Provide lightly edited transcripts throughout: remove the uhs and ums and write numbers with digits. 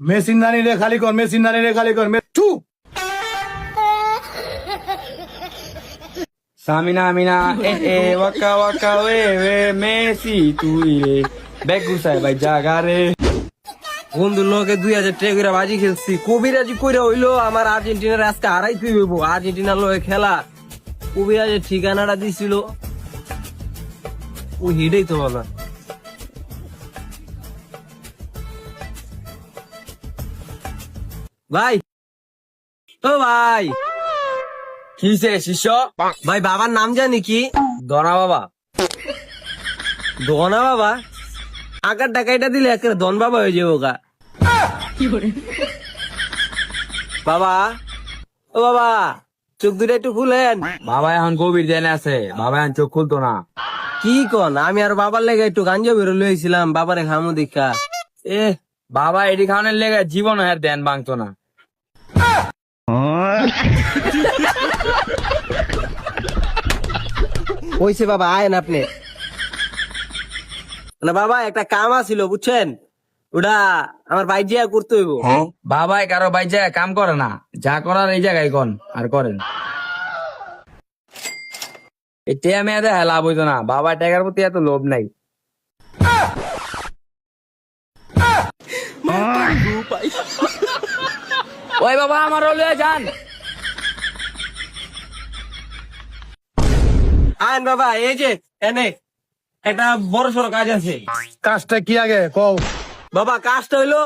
মেসির নানি রে খালি কর, মেসির নানি রে খালি কর, চু। Samina Amina Waka Waka way Messi তুই রে ব্যাগ গুছায় ভাই জাগা রে। বন্ধুর লোকে 2000 টাকা করে বাজি খেলছি, কবিরাজি কইরা হইলো আমার আর্জেন্টিনার আজকে হারাইতে হইব। আর্জেন্টিনার লোকে খেলা, কবিরাজের ঠিকানাটা দিছিল, ও হিডেই তো বাবা। ভাই ও ভাই, কিসে শিষ্য? ভাই বাবার নাম জানি কি? দনা বাবা। দনা বাবা? আকার টাকাইটা দিলে একটা দন বাবা হয়ে যাবো গা। বাবা ও বাবা, চোখ দুটো একটু খুলেন। বাবা এখন গভীর ধ্যানে আছে, বাবা এখন চোখ খুলতো না। কি কন, আমি আর বাবার লেগে একটু গাঞ্জা বেরো লইছিলাম, বাবারে খামো দেখা। এ বাবা এটি খাওয়ানোর লেগে জীবন আর ধ্যান ভাঙতো না। হইছে বাবা, আয়েন আপনি। না বাবা, একটা কাম আছিল বুঝছেন, ওটা আমার বাইর জিয়া করতে হইব। বাবাই কারো ভাই যায় কাম করে না, যা করার এই জায়গায় কন আর করেন। এটা মেয়েদের লাভ হইতো না, বাবা টাকার প্রতি এত লোভ নাই। ওই বাবা আমার লয়ে যান। আয়েন বাবা, এই যে এনে একটা বড় সড়ো কাজ আছে। কাজটা কি আগে কও? বাবা কাজটা হইলো,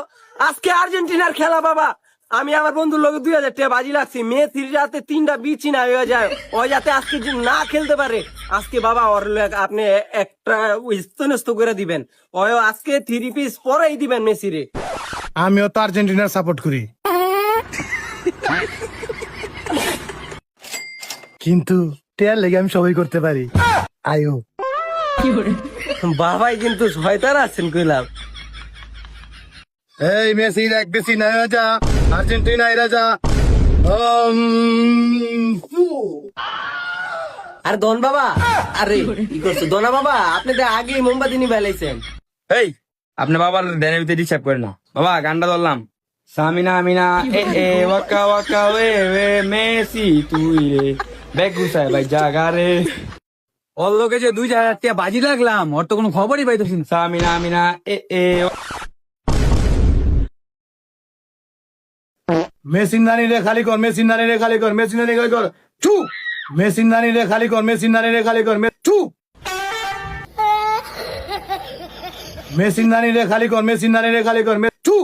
আজকে আর্জেন্টিনার খেলা বাবা। আমি আমার বন্ধুর লোক 2000 টাকা বাজি লাগছি, মেসির যাতে 3টা বিচি না হয়ে যায়, ওই যাতে আজকে যে না খেলতে পারে। আজকে বাবা ওর আপনি একটা স্তনস্থ করে দিবেন, ওই আজকে 3 পিস পরেই দিবেন মেসিরে। আমিও তো আর্জেন্টিনার সাপোর্ট করি, কিন্তু টেয়ার লেগে আমি সবাই করতে পারি। আয়ো বাবাই কিন্তু শয়তান আছেন কইলাম। এই মেসি এক বেশি না হয়ে যা, আর্জেন্টিনা এরা যা। আর দন বাবা, আরে কি করছো দনা বাবা, আপনি তো আগেই মোমবাতি নিয়ে বেলাইছেন। এই আপনি বাবার ধ্যানের ভিতরে ডিস্টার্ব করেন না। বাবা গানটা ধরলাম, Samina Amina Waka Waka way Messi তুই রে ব্যাগ গুছায় ভাই জাগা রে। ওর লোকে যে 2000 টাকা বাজি লাগলাম, ওর তো কোনো খবরই পাইতেছি না। সামিনা আমিনা মেসির নানি রে খালি কর, মেসির নানি রে খালি কর, মেসির নানি খালি কর, চু। মেসির নানি রে খালি কর, মেসির নানি রে খালি কর, চু। মেসির নানি রে খালি কর, মেসির নানি রে খালি কর, চু।